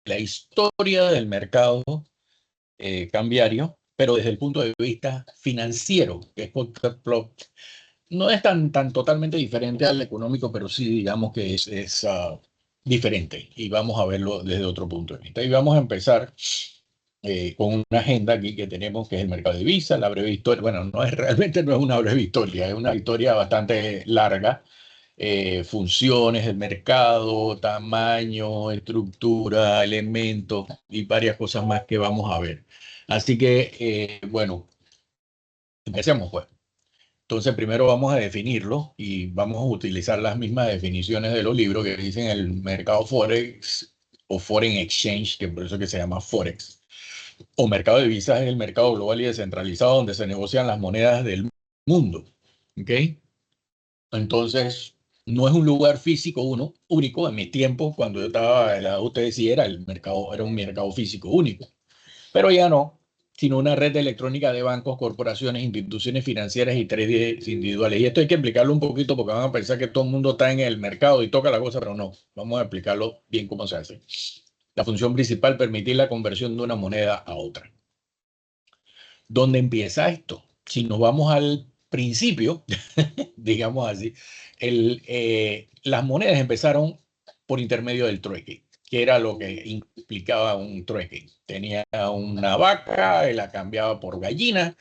la historia del mercado cambiario, pero desde el punto de vista financiero, que es no es tan totalmente diferente al económico, pero sí digamos que es diferente y vamos a verlo desde otro punto de vista. Y vamos a empezar con una agenda aquí que tenemos, que es el mercado de divisas, la breve historia. Bueno, realmente no es una breve historia, es una historia bastante larga. Funciones del mercado, tamaño, estructura, elementos y varias cosas más que vamos a ver. Así que, bueno, empecemos pues. Entonces, primero vamos a definirlo y vamos a utilizar las mismas definiciones de los libros que dicen el mercado Forex o Foreign Exchange, que por eso que se llama Forex. O mercado de divisas es el mercado global y descentralizado donde se negocian las monedas del mundo. ¿Ok? Entonces, no es un lugar físico único. En mi tiempo, cuando yo estaba en la UTC, era el mercado, era un mercado físico único. Pero ya no, sino una red electrónica de bancos, corporaciones, instituciones financieras y traders individuales. Y esto hay que explicarlo un poquito porque van a pensar que todo el mundo está en el mercado y toca la cosa, pero no. Vamos a explicarlo bien cómo se hace. La función principal, permitir la conversión de una moneda a otra. ¿Dónde empieza esto? Si nos vamos al principio, digamos así, las monedas empezaron por intermedio del trueque, que era lo que implicaba un trueque. Tenía una vaca, y la cambiaba por gallina,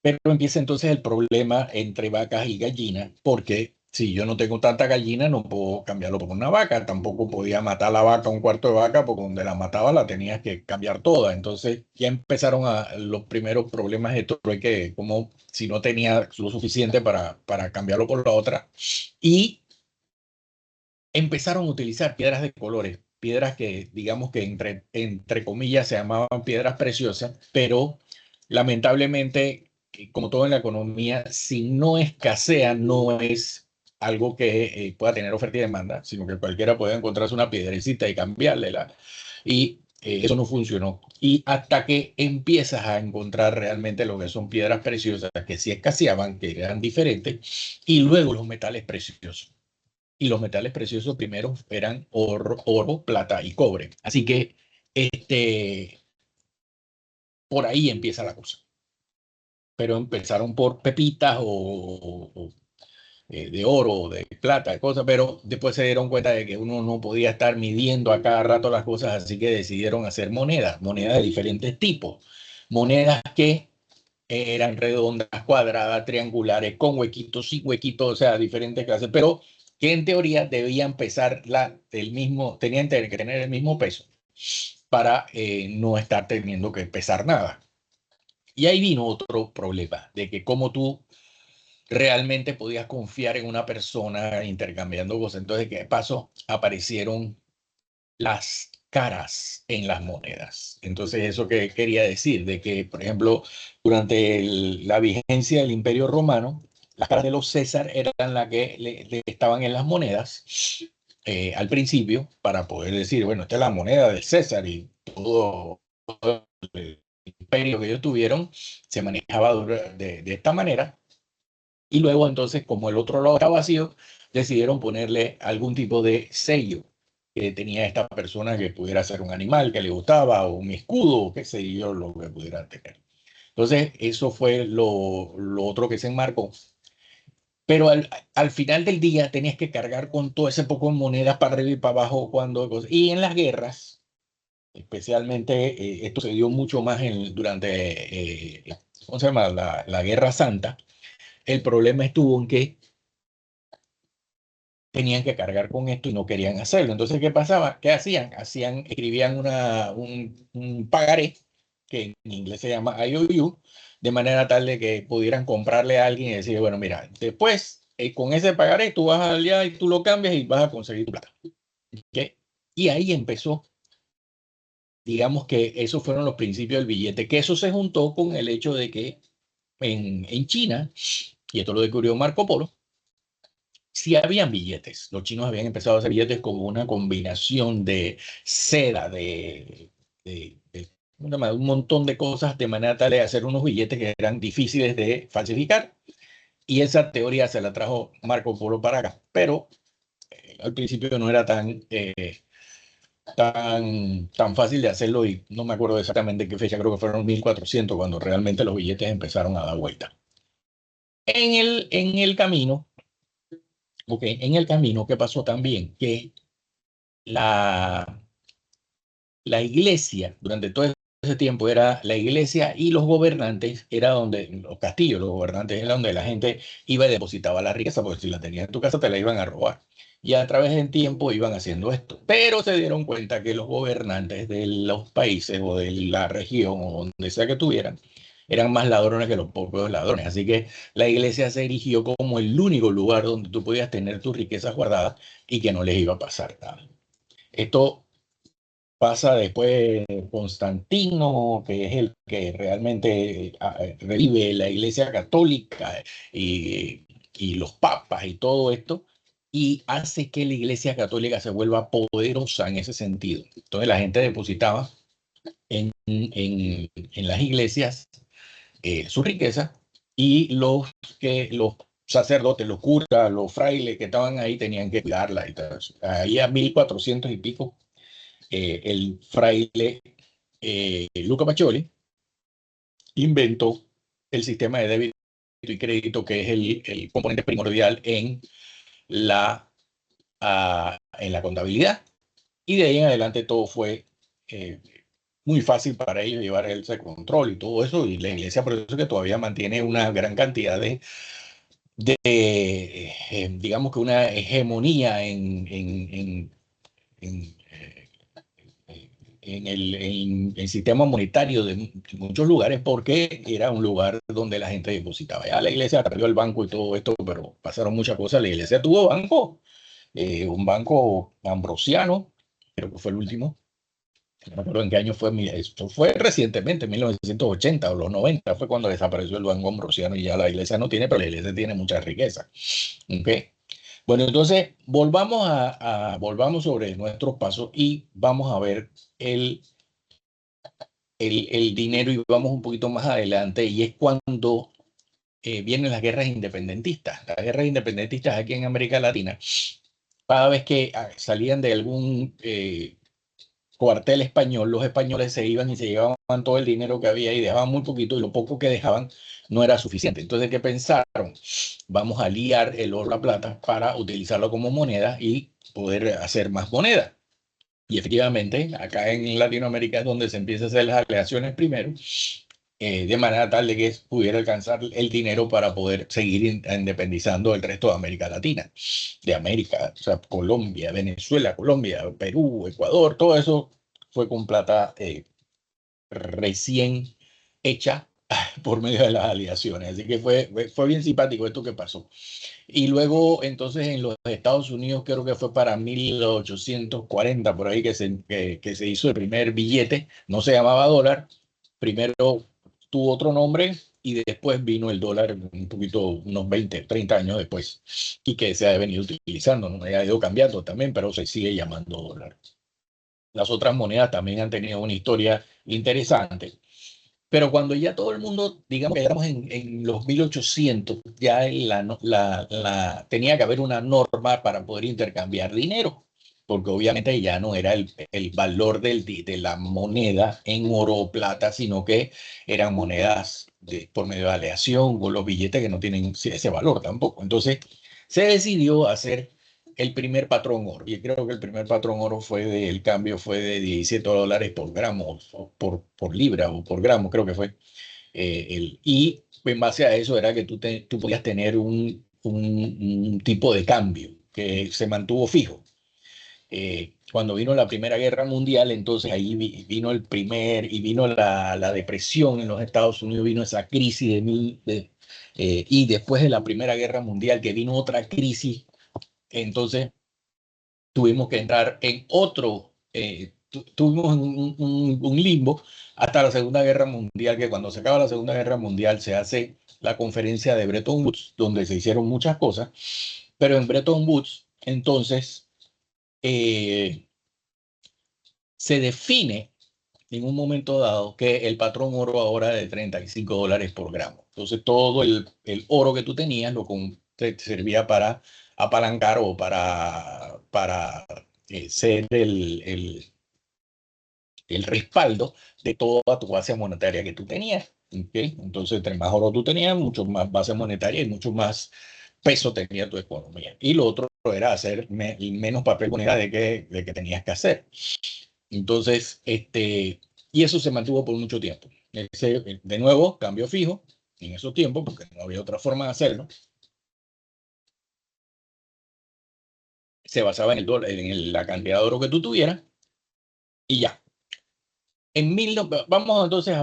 pero empieza entonces el problema entre vacas y gallinas, porque si yo no tengo tanta gallina, no puedo cambiarlo por una vaca. Tampoco podía matar la vaca, un cuarto de vaca, porque donde la mataba la tenías que cambiar toda. Entonces ya empezaron los primeros problemas de trueque, como si no tenía lo suficiente para cambiarlo por la otra. Y empezaron a utilizar piedras de colores, piedras que digamos que entre comillas se llamaban piedras preciosas, pero lamentablemente, como todo en la economía, si no escasea, no es algo que pueda tener oferta y demanda, sino que cualquiera puede encontrarse una piedrecita y cambiarla. Y eso no funcionó. Y hasta que empiezas a encontrar realmente lo que son piedras preciosas, que sí escaseaban, que eran diferentes, y luego los metales preciosos. Y los metales preciosos primero eran oro, plata y cobre. Así que por ahí empieza la cosa. Pero empezaron por pepitas de oro, de plata, de cosas, pero después se dieron cuenta de que uno no podía estar midiendo a cada rato las cosas, así que decidieron hacer monedas de diferentes tipos. Monedas que eran redondas, cuadradas, triangulares, con huequitos, sin huequitos, o sea, diferentes clases, pero que en teoría debían pesar tenían que tener el mismo peso para no estar teniendo que pesar nada. Y ahí vino otro problema, de que como tú realmente podías confiar en una persona intercambiando cosas. Entonces, ¿qué pasó? Aparecieron las caras en las monedas. Entonces, ¿eso qué quería decir? De que, por ejemplo, durante la vigencia del Imperio Romano, las caras de los César eran las que le estaban en las monedas al principio para poder decir, bueno, esta es la moneda del César y todo el imperio que ellos tuvieron se manejaba de esta manera. Y luego entonces, como el otro lado estaba vacío, decidieron ponerle algún tipo de sello que tenía esta persona que pudiera ser un animal que le gustaba o un escudo, qué sé yo, lo que pudiera tener. Entonces, eso fue lo otro que se enmarcó. Pero al final del día tenías que cargar con todo ese poco de monedas para arriba y para abajo y en las guerras, especialmente esto se dio mucho más durante, ¿cómo se llama? La Guerra Santa. El problema estuvo en que tenían que cargar con esto y no querían hacerlo. Entonces, ¿qué pasaba? ¿Qué hacían? Escribían un pagaré, que en inglés se llama IOU, de manera tal de que pudieran comprarle a alguien y decir, bueno, mira, después con ese pagaré tú vas allá y tú lo cambias y vas a conseguir tu plata. ¿Ok? Y ahí empezó, digamos que esos fueron los principios del billete, que eso se juntó con el hecho de que en China, y esto lo descubrió Marco Polo, sí habían billetes. Los chinos habían empezado a hacer billetes como una combinación de seda, ¿cómo se llama? Un montón de cosas de manera tal de hacer unos billetes que eran difíciles de falsificar. Y esa teoría se la trajo Marco Polo para acá. Pero al principio no era tan fácil de hacerlo y no me acuerdo exactamente qué fecha, creo que fueron 1400 cuando realmente los billetes empezaron a dar vuelta. En el camino, en el camino, ¿qué pasó también? Que la, la iglesia, durante todo ese tiempo, era la iglesia y los gobernantes, era donde, los castillos, los gobernantes, era donde la gente iba y depositaba la riqueza, porque si la tenías en tu casa te la iban a robar. Y a través del tiempo iban haciendo esto. Pero se dieron cuenta que los gobernantes de los países o de la región o donde sea que tuvieran, eran más ladrones que los propios ladrones. Así que la iglesia se erigió como el único lugar donde tú podías tener tus riquezas guardadas y que no les iba a pasar nada. Esto pasa después Constantino, que es el que realmente revive la Iglesia Católica y los papas y todo esto, y hace que la Iglesia Católica se vuelva poderosa en ese sentido. Entonces la gente depositaba en las iglesias su riqueza y los sacerdotes, los curas, los frailes que estaban ahí tenían que cuidarla y todo eso. Ahí a 1400 y pico el fraile Luca Pacioli inventó el sistema de débito y crédito, que es el componente primordial en la contabilidad. Y de ahí en adelante todo fue eh, muy fácil para ellos llevar ese control y todo eso. Y la iglesia, por eso es que todavía mantiene una gran cantidad digamos que una hegemonía en, en el sistema monetario de muchos lugares porque era un lugar donde la gente depositaba. Ya la iglesia perdió el banco y todo esto, pero pasaron muchas cosas. La iglesia tuvo banco, un banco ambrosiano, creo que fue el último. No me acuerdo en qué año fue. Esto fue recientemente, en 1980 o los 90 fue cuando desapareció el banco ambrosiano y ya la iglesia no tiene, pero la iglesia tiene mucha riqueza. ¿Okay? Bueno, entonces volvamos sobre nuestros pasos y vamos a ver el el dinero y vamos un poquito más adelante y es cuando vienen las guerras independentistas. Las guerras independentistas aquí en América Latina, cada vez que salían de algún cuartel español, los españoles se iban y se llevaban todo el dinero que había y dejaban muy poquito y lo poco que dejaban no era suficiente. Entonces, ¿qué pensaron? Vamos a liar el oro, la plata para utilizarlo como moneda y poder hacer más moneda. Y efectivamente, acá en Latinoamérica es donde se empiezan a hacer las aleaciones primero, de manera tal de que pudiera alcanzar el dinero para poder seguir independizando el resto de América Latina, de América, o sea, Colombia, Venezuela, Colombia, Perú, Ecuador, todo eso fue con plata recién hecha por medio de las aleaciones. Así que fue bien simpático esto que pasó. Y luego, entonces, en los Estados Unidos, creo que fue para 1840, por ahí, que se hizo el primer billete. No se llamaba dólar. Primero tuvo otro nombre y después vino el dólar un poquito, unos 20, 30 años después. Y que se ha venido utilizando, ¿no? Ha ido cambiando también, pero se sigue llamando dólar. Las otras monedas también han tenido una historia interesante. Pero cuando ya todo el mundo, digamos que éramos en los 1800, ya tenía que haber una norma para poder intercambiar dinero, porque obviamente ya no era el valor de la moneda en oro o plata, sino que eran monedas por medio de aleación o los billetes que no tienen ese valor tampoco. Entonces se decidió hacer el primer patrón oro. Y creo que el primer patrón oro el cambio fue de $17 por gramo, o por libra o por gramo, creo que fue. Y en base a eso era que tú podías tener un tipo de cambio que se mantuvo fijo. Cuando vino la Primera Guerra Mundial, entonces ahí vino y vino la depresión en los Estados Unidos, vino esa crisis y después de la Primera Guerra Mundial, que vino otra crisis, entonces tuvimos que entrar en otro, tuvimos un limbo hasta la Segunda Guerra Mundial, que cuando se acaba la Segunda Guerra Mundial se hace la conferencia de Bretton Woods, donde se hicieron muchas cosas, pero en Bretton Woods entonces eh, se define en un momento dado que el patrón oro ahora es de $35 por gramo. Entonces todo el oro que tú tenías te servía para apalancar o para ser el respaldo de toda tu base monetaria que tú tenías. ¿Okay? Entonces, entre más oro tú tenías, mucho más base monetaria y mucho más peso tenía tu economía. Y lo otro era hacer menos papel moneda de que tenías que hacer. Entonces, y eso se mantuvo por mucho tiempo. De nuevo, cambio fijo en esos tiempos, porque no había otra forma de hacerlo. Se basaba en el dólar, en la cantidad de oro que tú tuvieras y ya. Vamos entonces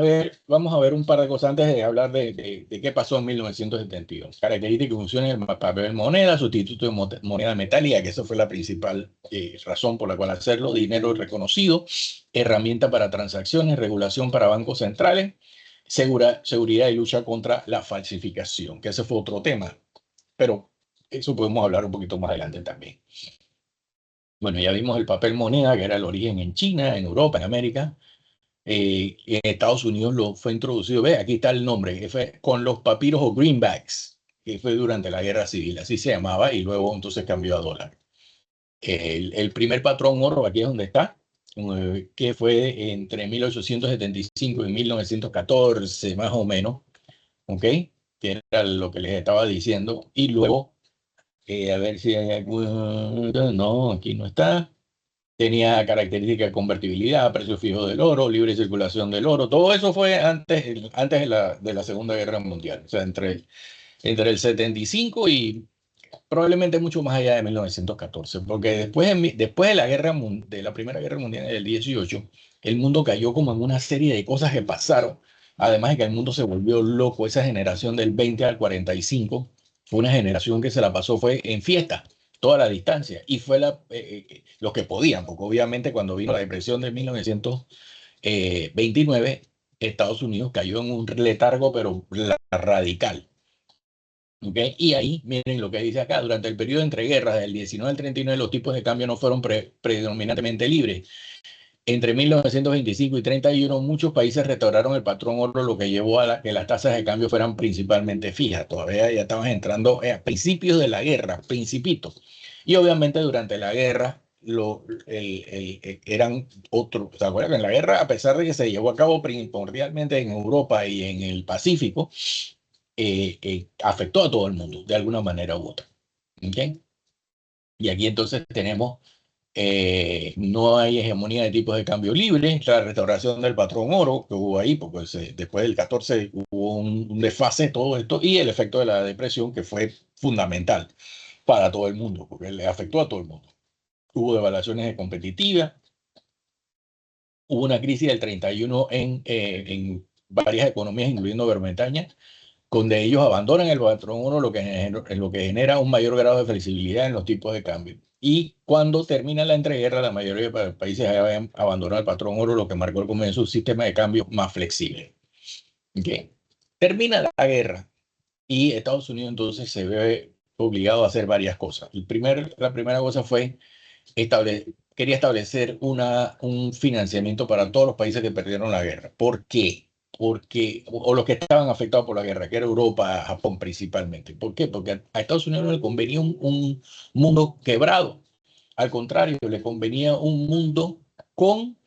vamos a ver un par de cosas antes de hablar de qué pasó en 1972. Características y funciones del papel moneda, sustituto de moneda metálica, que esa fue la principal razón por la cual hacerlo, dinero reconocido, herramienta para transacciones, regulación para bancos centrales, seguridad y lucha contra la falsificación, que ese fue otro tema, pero eso podemos hablar un poquito más adelante también. Bueno, ya vimos el papel moneda, que era el origen en China, en Europa, en América. En Estados Unidos lo fue introducido, ve, aquí está el nombre, que fue con los papiros o greenbacks, que fue durante la Guerra Civil, así se llamaba, y luego entonces cambió a dólar. El primer patrón oro, aquí es donde está, que fue entre 1875 y 1914, más o menos, ¿ok? Que era lo que les estaba diciendo, y luego, a ver si hay algún... No, aquí no está. Tenía características de convertibilidad, precio fijo del oro, libre circulación del oro. Todo eso fue antes de la Segunda Guerra Mundial. O sea, entre el 75 y probablemente mucho más allá de 1914. Porque después de de la Primera Guerra Mundial del 18, el mundo cayó como en una serie de cosas que pasaron. Además de que el mundo se volvió loco. Esa generación del 20 al 45 fue una generación que se la pasó fue en fiesta toda la distancia. Y fue los que podían, porque obviamente cuando vino la depresión de 1929, Estados Unidos cayó en un letargo, pero radical. ¿Okay? Y ahí, miren lo que dice acá, durante el periodo entre guerras del 19 al 39, los tipos de cambio no fueron predominantemente libres. Entre 1925 y 31, muchos países restauraron el patrón oro, lo que llevó a que las tasas de cambio fueran principalmente fijas. Todavía ya estamos entrando a principios de la guerra, principitos. Y obviamente durante la guerra eran otros. ¿Se acuerdan? En la guerra, a pesar de que se llevó a cabo primordialmente en Europa y en el Pacífico, afectó a todo el mundo de alguna manera u otra. ¿Okay? Y aquí entonces tenemos no hay hegemonía de tipos de cambio libre, la restauración del patrón oro que hubo ahí, porque después del 14 hubo un desfase, todo esto, y el efecto de la depresión que fue fundamental para todo el mundo, porque le afectó a todo el mundo. Hubo devaluaciones competitivas, hubo una crisis del 31 en varias economías, incluyendo Gran Bretaña, donde ellos abandonan el patrón oro, lo que genera un mayor grado de flexibilidad en los tipos de cambio. Y cuando termina la entreguerra, la mayoría de países habían abandonado el patrón oro, lo que marcó el comienzo de un sistema de cambio más flexible. ¿Okay? Termina la guerra y Estados Unidos entonces se ve obligado a hacer varias cosas. La primera cosa fue quería establecer un financiamiento para todos los países que perdieron la guerra. ¿Por qué? O los que estaban afectados por la guerra, que era Europa, Japón principalmente. ¿Por qué? Porque a Estados Unidos no le convenía un mundo quebrado. Al contrario, le convenía un mundo con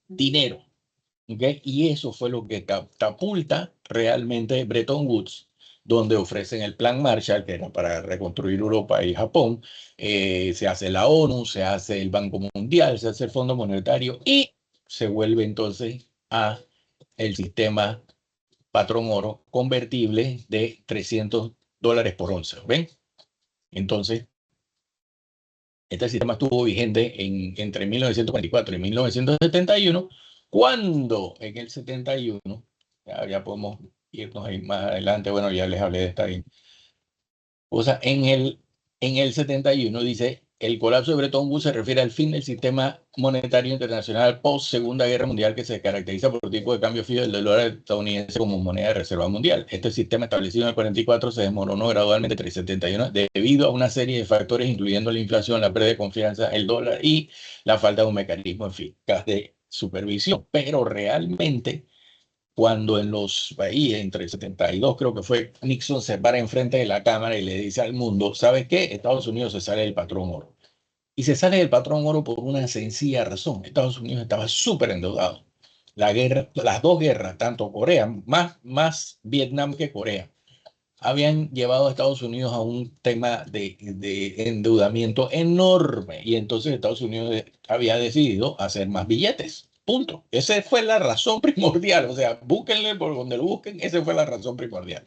dinero. ¿Okay? Y eso fue lo que catapulta realmente Bretton Woods, donde ofrecen el Plan Marshall, que era para reconstruir Europa y Japón. Se hace la ONU, se hace el Banco Mundial, se hace el Fondo Monetario y se vuelve entonces a el sistema patrón oro convertible de $300 por onza. ¿Ven? Entonces, este sistema estuvo vigente entre 1944 y 1971, cuando en el 71, ya podemos irnos ahí más adelante, bueno, ya les hablé de esta ahí. O sea, en el 71 dice, el colapso de Bretton Woods se refiere al fin del sistema monetario internacional post Segunda Guerra Mundial, que se caracteriza por tipo de cambio fijo del dólar estadounidense como moneda de reserva mundial. Este sistema establecido en el 44 se desmoronó gradualmente entre el 71 debido a una serie de factores, incluyendo la inflación, la pérdida de confianza, el dólar y la falta de un mecanismo eficaz de supervisión. Pero realmente cuando ahí entre el 72 creo que fue, Nixon se para enfrente de la cámara y le dice al mundo, ¿sabes qué? Estados Unidos se sale del patrón oro. Y se sale del patrón oro por una sencilla razón. Estados Unidos estaba súper endeudado. La guerra, las dos guerras, tanto Corea, más Vietnam que Corea, habían llevado a Estados Unidos a un tema de endeudamiento enorme. Y entonces Estados Unidos había decidido hacer más billetes. Punto. Esa fue la razón primordial. O sea, búsquenle por donde lo busquen, esa fue la razón primordial.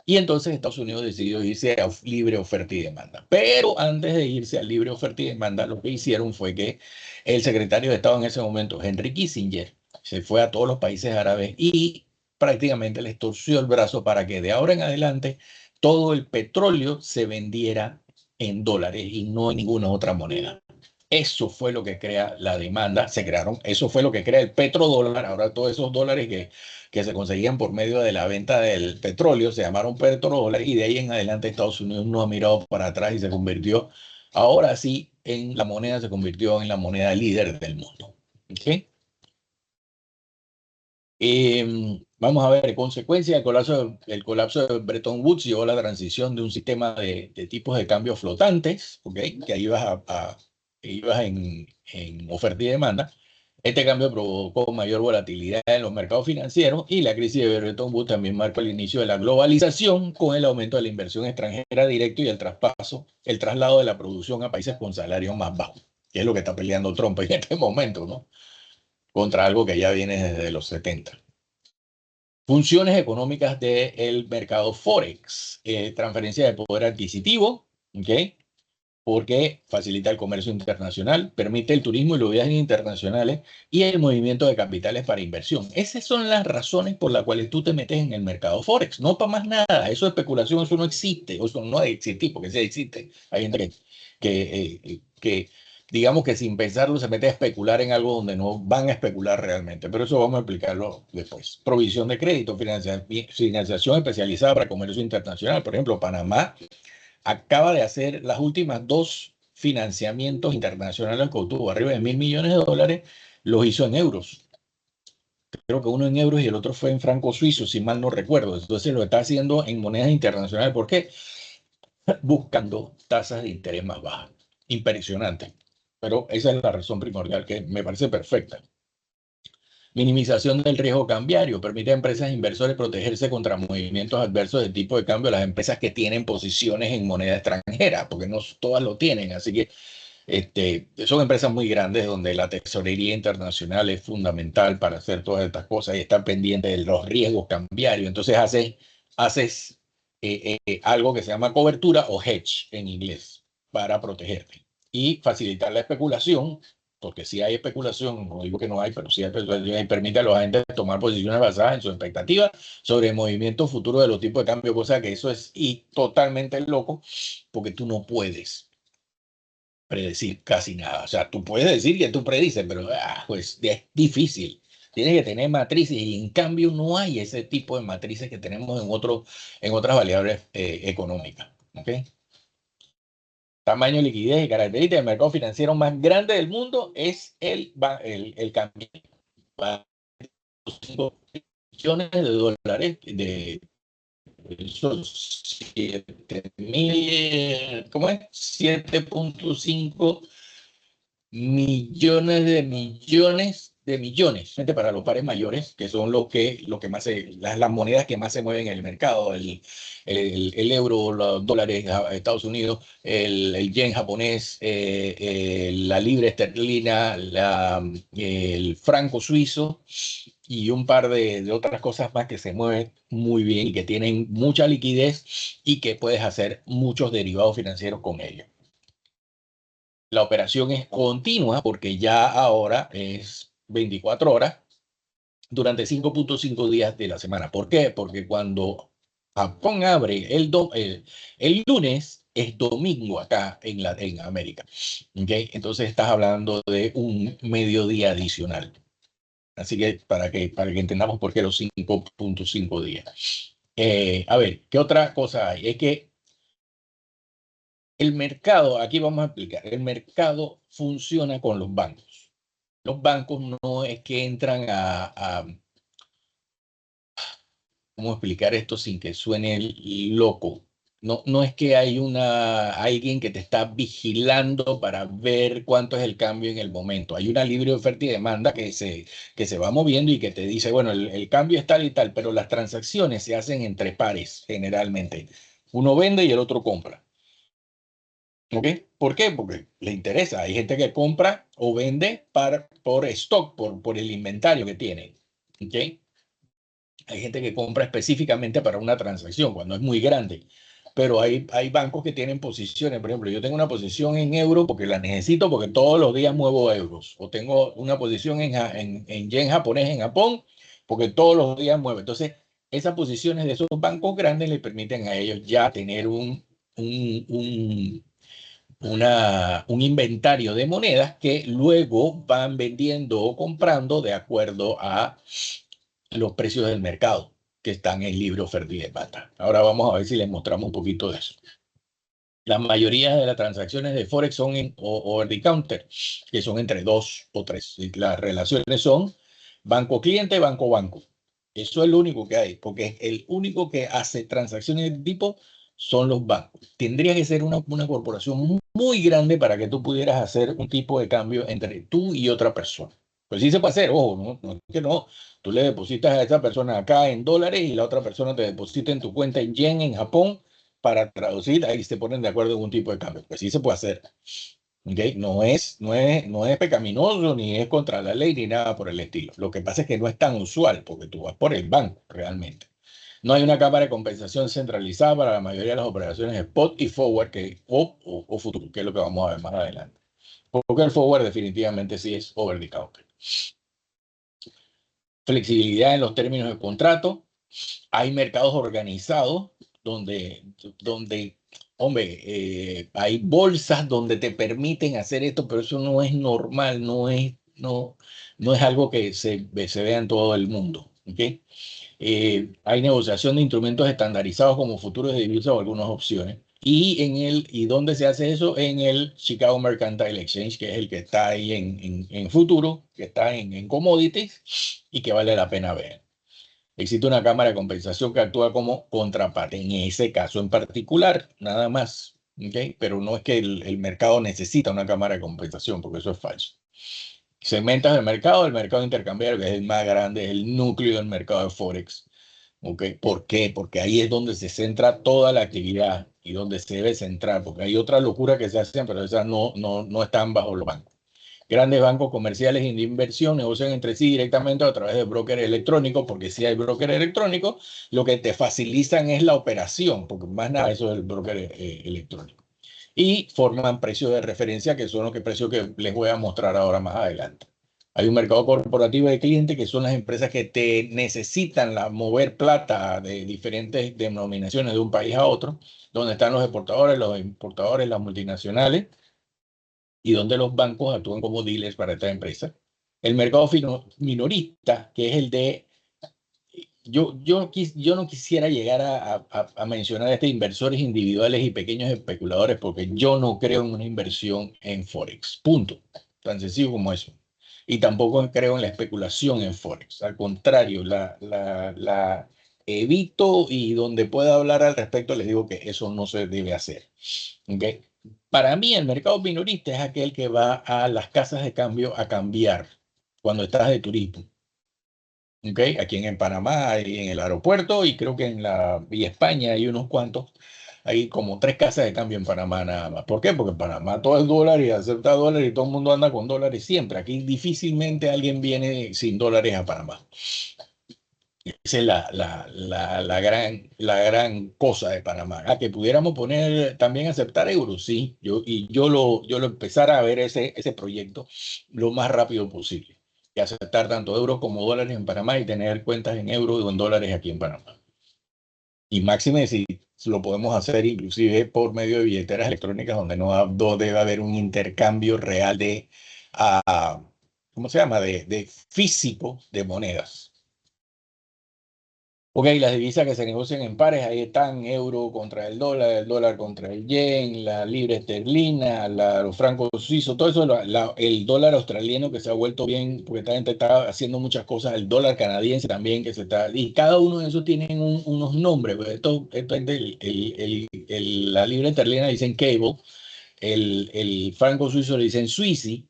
Y entonces Estados Unidos decidió irse a libre oferta y demanda. Pero antes de irse a libre oferta y demanda, lo que hicieron fue que el secretario de Estado en ese momento, Henry Kissinger, se fue a todos los países árabes y prácticamente les torció el brazo para que de ahora en adelante todo el petróleo se vendiera en dólares y no en ninguna otra moneda. Eso fue lo que crea la demanda, se crearon, eso fue lo que crea el petrodólar. Ahora todos esos dólares que se conseguían por medio de la venta del petróleo se llamaron petrodólares y de ahí en adelante Estados Unidos no ha mirado para atrás y se convirtió, ahora sí, en la moneda, se convirtió en la moneda líder del mundo. ¿Okay? Vamos a ver, consecuencia del colapso de Bretton Woods llevó a la transición de un sistema de tipos de cambio flotantes, ¿okay? Que ahí ibas en oferta y demanda. Este cambio provocó mayor volatilidad en los mercados financieros y la crisis de Bretton Woods también marcó el inicio de la globalización con el aumento de la inversión extranjera directa y el traslado de la producción a países con salarios más bajos, que es lo que está peleando Trump en este momento, ¿no? Contra algo que ya viene desde los 70. Funciones económicas del mercado Forex, transferencia de poder adquisitivo, ¿ok? Porque facilita el comercio internacional, permite el turismo y los viajes internacionales y el movimiento de capitales para inversión. Esas son las razones por las cuales tú te metes en el mercado Forex, no para más nada. Eso de especulación, eso no existe, eso no existe, porque sí existe. Hay gente que digamos que sin pensarlo se mete a especular en algo donde no van a especular realmente, pero eso vamos a explicarlo después. Provisión de crédito, financiación especializada para comercio internacional. Por ejemplo, Panamá acaba de hacer las últimas dos financiamientos internacionales que obtuvo, arriba de $1.000 millones, los hizo en euros. Creo que uno en euros y el otro fue en franco suizo, si mal no recuerdo. Entonces lo está haciendo en monedas internacionales. ¿Por qué? Buscando tasas de interés más bajas. Impresionante. Pero esa es la razón primordial que me parece perfecta. Minimización del riesgo cambiario. Permite a empresas e inversores protegerse contra movimientos adversos de tipo de cambio. Las empresas que tienen posiciones en moneda extranjera, porque no todas lo tienen. Así que son empresas muy grandes donde la tesorería internacional es fundamental para hacer todas estas cosas y estar pendiente de los riesgos cambiarios. Entonces haces algo que se llama cobertura o hedge en inglés para protegerte y facilitar la especulación, porque si hay especulación, no digo que no hay, pero sí hay especulación y permite a los agentes tomar posiciones basadas en su expectativa sobre el movimiento futuro de los tipos de cambio, cosa que eso es totalmente loco, porque tú no puedes predecir casi nada. O sea, tú puedes decir que tú predices, pero pues es difícil. Tienes que tener matrices y en cambio no hay ese tipo de matrices que tenemos en otras variables económicas. ¿Okay? Tamaño, liquidez y características del mercado financiero más grande del mundo es el cambio. $5 billones de esos 7.000, ¿cómo es? 7.5 millones de millones para los pares mayores, que son lo que más las monedas que más se mueven en el mercado, el euro, los dólares a Estados Unidos, el yen japonés, la libra esterlina, el franco suizo y un par de otras cosas más que se mueven muy bien y que tienen mucha liquidez y que puedes hacer muchos derivados financieros con ellos. La operación es continua porque ya ahora es 24 horas durante 5.5 días de la semana. ¿Por qué? Porque cuando Japón abre el lunes, es domingo acá en América. ¿Okay? Entonces estás hablando de un mediodía adicional. Así que para que entendamos por qué los 5.5 días. A ver, ¿qué otra cosa hay? Es que el mercado, aquí vamos a explicar, el mercado funciona con los bancos. Los bancos no es que entran ¿cómo explicar esto sin que suene loco? No es que hay alguien que te está vigilando para ver cuánto es el cambio en el momento. Hay una libre oferta y demanda que se va moviendo y que te dice, bueno, el cambio es tal y tal, pero las transacciones se hacen entre pares generalmente. Uno vende y el otro compra. ¿Ok? ¿Por qué? Porque le interesa. Hay gente que compra o vende por stock, por el inventario que tiene. ¿Ok? Hay gente que compra específicamente para una transacción cuando es muy grande. Pero hay bancos que tienen posiciones. Por ejemplo, yo tengo una posición en euro porque la necesito porque todos los días muevo euros. O tengo una posición en yen japonés en Japón porque todos los días muevo. Entonces, esas posiciones de esos bancos grandes le permiten a ellos ya tener un, un, un inventario de monedas que luego van vendiendo o comprando de acuerdo a los precios del mercado que están en libro oferta y demanda. Ahora vamos a ver si les mostramos un poquito de eso. La mayoría de las transacciones de Forex son en over the counter, que son entre dos o tres. Y las relaciones son banco-cliente, banco-banco. Eso es lo único que hay, porque el único que hace transacciones de este tipo son los bancos. Tendría que ser una corporación muy grande para que tú pudieras hacer un tipo de cambio entre tú y otra persona. Pues sí se puede hacer, ojo, no es que no. Tú le depositas a esa persona acá en dólares y la otra persona te deposita en tu cuenta en yen en Japón para traducir, ahí se ponen de acuerdo en un tipo de cambio. Pues sí se puede hacer. ¿Okay? No es pecaminoso, ni es contra la ley, ni nada por el estilo. Lo que pasa es que no es tan usual, porque tú vas por el banco realmente. No hay una cámara de compensación centralizada para la mayoría de las operaciones spot y forward o futuro, que es lo que vamos a ver más adelante. Porque el forward definitivamente sí es over the counter. Flexibilidad en los términos del contrato. Hay mercados organizados donde hombre, hay bolsas donde te permiten hacer esto, pero eso no es normal, no es algo que se vea en todo el mundo. ¿Okay? Hay negociación de instrumentos estandarizados como futuros de divisas o algunas opciones. ¿Y dónde se hace eso? En el Chicago Mercantile Exchange, que es el que está ahí en futuro, que está en commodities y que vale la pena ver. Existe una cámara de compensación que actúa como contraparte en ese caso en particular, nada más. ¿Ok? Pero no es que el mercado necesita una cámara de compensación, porque eso es falso. Segmentas el mercado intercambiario, que es el más grande, es el núcleo del mercado de Forex. ¿Ok? ¿Por qué? Porque ahí es donde se centra toda la actividad y donde se debe centrar, porque hay otras locuras que se hacen, pero esas no están bajo los bancos. Grandes bancos comerciales y de inversión negocian entre sí directamente a través de broker electrónicos, porque si hay broker electrónico, lo que te facilitan es la operación, porque más nada eso es el broker electrónico. Y forman precios de referencia, que son los precios que les voy a mostrar ahora más adelante. Hay un mercado corporativo de clientes, que son las empresas que te necesitan mover plata de diferentes denominaciones de un país a otro, donde están los exportadores, los importadores, las multinacionales, y donde los bancos actúan como dealers para esta empresa. El mercado minorista, que es el de... Yo no quisiera llegar a mencionar inversores individuales y pequeños especuladores, porque yo no creo en una inversión en Forex. Punto. Tan sencillo como eso. Y tampoco creo en la especulación en Forex. Al contrario, la evito, y donde pueda hablar al respecto les digo que eso no se debe hacer. ¿Okay? Para mí, el mercado minorista es aquel que va a las casas de cambio a cambiar cuando estás de turismo. ¿Okay? Aquí en Panamá, hay en el aeropuerto, y creo que y España hay unos cuantos. Hay como 3 casas de cambio en Panamá nada más. ¿Por qué? Porque en Panamá todo es dólar y acepta dólares y todo el mundo anda con dólares siempre. Aquí difícilmente alguien viene sin dólares a Panamá. Esa es la gran cosa de Panamá. A que pudiéramos poner también aceptar euros, sí. Yo lo empezara a ver ese proyecto lo más rápido posible. Y aceptar tanto euros como dólares en Panamá y tener cuentas en euros o en dólares aquí en Panamá. Y máxime si lo podemos hacer inclusive por medio de billeteras electrónicas donde no debe haber un intercambio real ¿cómo se llama? De físico de monedas. Ok, las divisas que se negocian en pares, ahí están euro contra el dólar contra el yen, la libra esterlina, los francos suizos, todo eso, el dólar australiano que se ha vuelto bien, porque esta gente está haciendo muchas cosas, el dólar canadiense también que se está, y cada uno de esos tienen unos nombres, pues esto es la libra esterlina dicen cable, el franco suizo le dicen Swissie,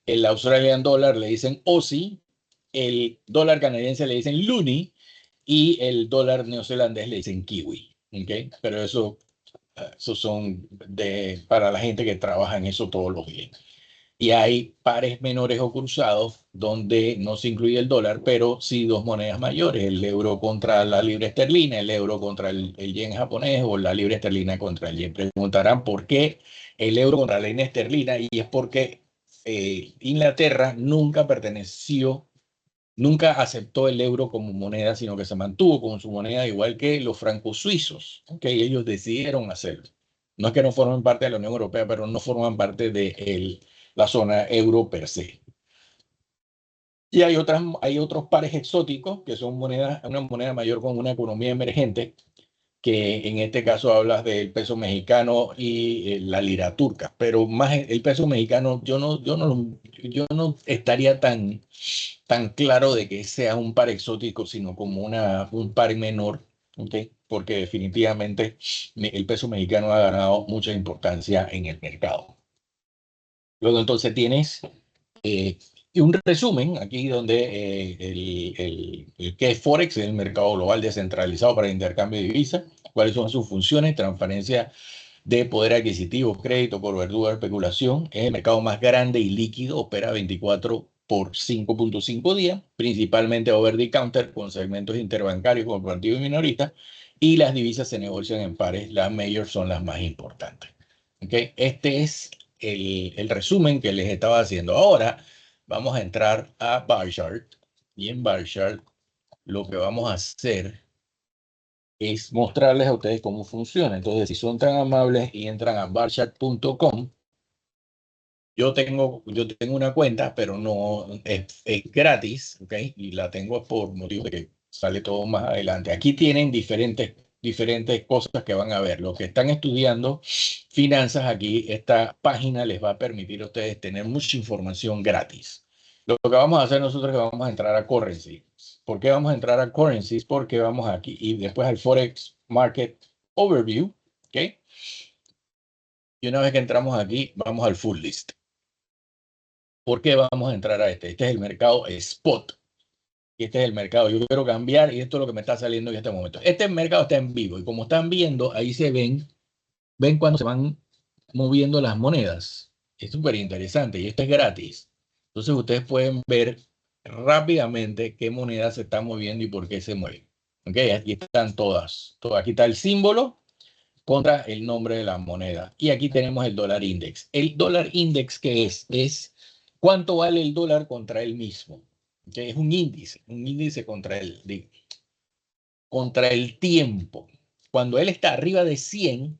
el Australian dollar le dicen Aussie, el dólar canadiense le dicen Loonie y el dólar neozelandés le dicen Kiwi. ¿Okay? Pero eso son para la gente que trabaja en eso todos los días. Y hay pares menores o cruzados donde no se incluye el dólar, pero sí dos monedas mayores, el euro contra la libra esterlina, el euro contra el yen japonés o la libra esterlina contra el yen. Preguntarán por qué el euro contra la libra esterlina y es porque Inglaterra nunca aceptó el euro como moneda, sino que se mantuvo con su moneda igual que los francos suizos. ¿Okay? Ellos decidieron hacerlo. No es que no formen parte de la Unión Europea, pero no forman parte de la zona euro per se. Y hay otros pares exóticos que son una moneda mayor con una economía emergente, que en este caso hablas del peso mexicano y la lira turca, pero más el peso mexicano, yo no estaría tan claro de que sea un par exótico, sino como un par menor, ¿okay? Porque definitivamente el peso mexicano ha ganado mucha importancia en el mercado. Luego entonces tienes y un resumen aquí donde qué es Forex, el mercado global descentralizado para el intercambio de divisas, cuáles son sus funciones, transferencia de poder adquisitivo, crédito, cobertura, especulación. Es el mercado más grande y líquido, opera 24 por 5.5 días, principalmente over the counter con segmentos interbancarios, corporativos y minoristas, y las divisas se negocian en pares, las majors son las más importantes. ¿Okay? Este es el resumen que les estaba haciendo. Ahora vamos a entrar a Bar Chart y en Bar Chart lo que vamos a hacer es mostrarles a ustedes cómo funciona. Entonces, si son tan amables y entran a barchat.com, yo tengo una cuenta, pero no es gratis, ¿ok? Y la tengo por motivo de que sale todo más adelante. Aquí tienen diferentes cosas que van a ver. Los que están estudiando finanzas aquí, esta página les va a permitir a ustedes tener mucha información gratis. Lo que vamos a hacer nosotros es que vamos a entrar a Currency. ¿Por qué vamos a entrar a Currencies? Porque vamos aquí y después al Forex Market Overview, ¿ok? Y una vez que entramos aquí, vamos al Full List. ¿Por qué vamos a entrar a este? Este es el mercado spot. Y este es el mercado. Yo quiero cambiar y esto es lo que me está saliendo en este momento. Este mercado está en vivo y como están viendo, ahí se ven cuando se van moviendo las monedas. Es súper interesante y esto es gratis. Entonces ustedes pueden ver rápidamente qué monedas se están moviendo y por qué se mueven. ¿Ok? Aquí están todas. Aquí está el símbolo contra el nombre de la moneda. Y aquí tenemos el dólar index. El dólar index, ¿qué es? Es cuánto vale el dólar contra él mismo. ¿Okay? Es un índice contra el tiempo. Cuando él está arriba de 100,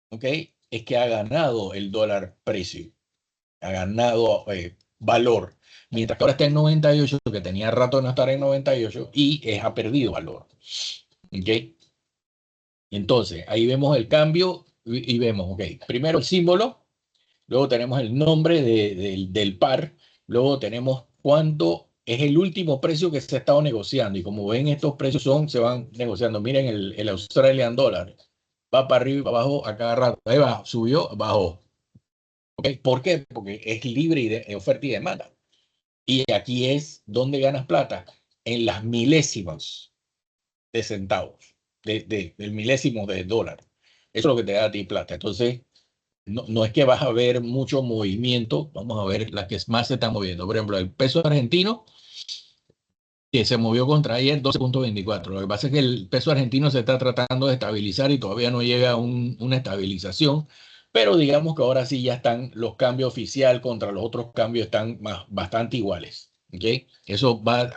¿ok? Es que ha ganado el dólar precio, ha ganado valor. Mientras que ahora está en 98, que tenía rato de no estar en 98, y ha perdido valor. ¿Ok? Entonces, ahí vemos el cambio y vemos, ok, primero el símbolo, luego tenemos el nombre del par, luego tenemos cuánto es el último precio que se ha estado negociando. Y como ven, estos precios se van negociando. Miren el Australian Dollar, va para arriba y para abajo a cada rato. Ahí va, subió, bajó. ¿Okay? ¿Por qué? Porque es libre de oferta y demanda. Y aquí es donde ganas plata, en las milésimas de centavos, del milésimo de dólar. Eso es lo que te da a ti plata. Entonces, no es que vas a ver mucho movimiento, vamos a ver las que más se están moviendo. Por ejemplo, el peso argentino, que se movió contra ayer 12.24. Lo que pasa es que el peso argentino se está tratando de estabilizar y todavía no llega a una estabilización, pero digamos que ahora sí ya están los cambios oficial contra los otros cambios están bastante iguales. ¿Okay? Eso va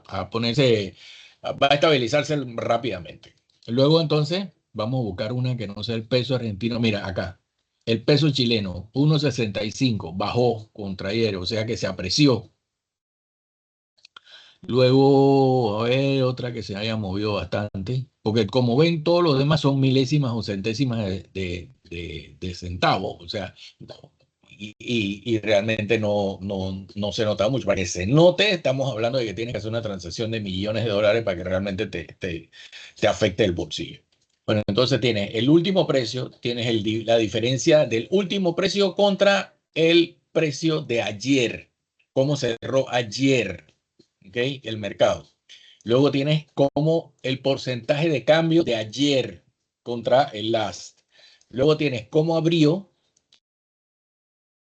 a ponerse, va a estabilizarse rápidamente. Luego entonces vamos a buscar una que no sea el peso argentino. Mira, acá. El peso chileno, 1.65, bajó contra ayer, o sea que se apreció. Luego, a ver, otra que se haya movido bastante, porque como ven, todos los demás son milésimas o centésimas de centavos, o sea, y realmente no se nota mucho. Para que se note, estamos hablando de que tienes que hacer una transacción de millones de dólares para que realmente te afecte el bolsillo. Bueno, entonces tienes el último precio, tienes la diferencia del último precio contra el precio de ayer, cómo cerró ayer. ¿Ok? El mercado. Luego tienes como el porcentaje de cambio de ayer contra el last. Luego tienes cómo abrió,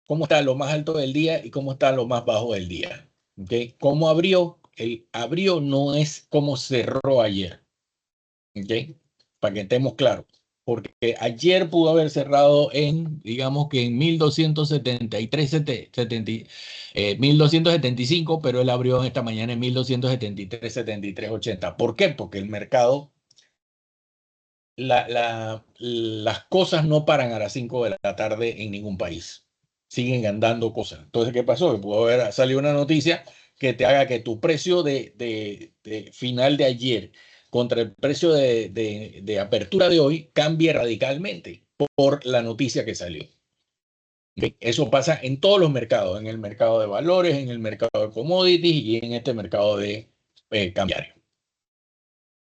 cómo está lo más alto del día y cómo está lo más bajo del día. ¿Ok? Cómo abrió, el abrió no es cómo cerró ayer. ¿Ok? Para que estemos claros. Porque ayer pudo haber cerrado en, digamos que en 1273, 1275, pero él abrió esta mañana en 1273, 73, 80. ¿Por qué? Porque el mercado, las cosas no paran a las 5 de la tarde en ningún país. Siguen andando cosas. Entonces, ¿qué pasó? Que pudo haber salido una noticia que te haga que tu precio de final de ayer contra el precio de apertura de hoy cambie radicalmente por la noticia que salió. ¿Okay? Eso pasa en todos los mercados, en el mercado de valores, en el mercado de commodities y en este mercado de cambiario.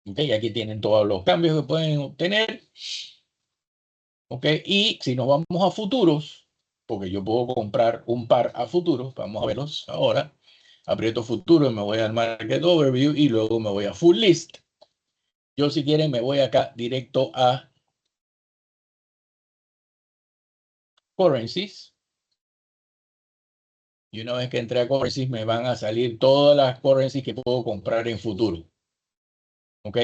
¿Okay? Aquí tienen todos los cambios que pueden obtener. ¿Okay? Y si nos vamos a futuros, porque yo puedo comprar un par a futuros, vamos a verlos ahora. Aprieto futuro, me voy al Market Overview y luego me voy a Full List. Yo si quieren me voy acá directo a Currencies. Y una vez que entré a Currencies me van a salir todas las currencies que puedo comprar en futuro. ¿Ok?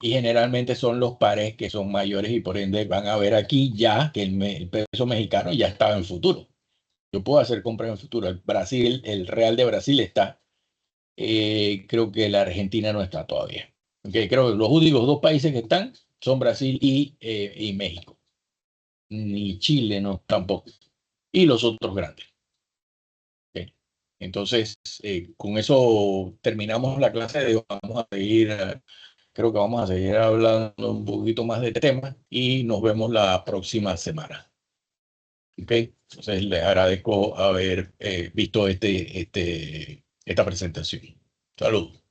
Y generalmente son los pares que son mayores y por ende van a ver aquí ya que el peso mexicano ya estaba en futuro. Yo puedo hacer compras en futuro. El Brasil, el Real de Brasil está. Creo que la Argentina no está todavía. Okay, creo que los únicos dos países que están son Brasil y México. Ni Chile no tampoco. Y los otros grandes. Okay. Entonces, con eso terminamos la clase de hoy. Vamos a seguir, creo que vamos a seguir hablando un poquito más de temas y nos vemos la próxima semana. Okay. Entonces, les agradezco haber visto esta presentación. Saludos.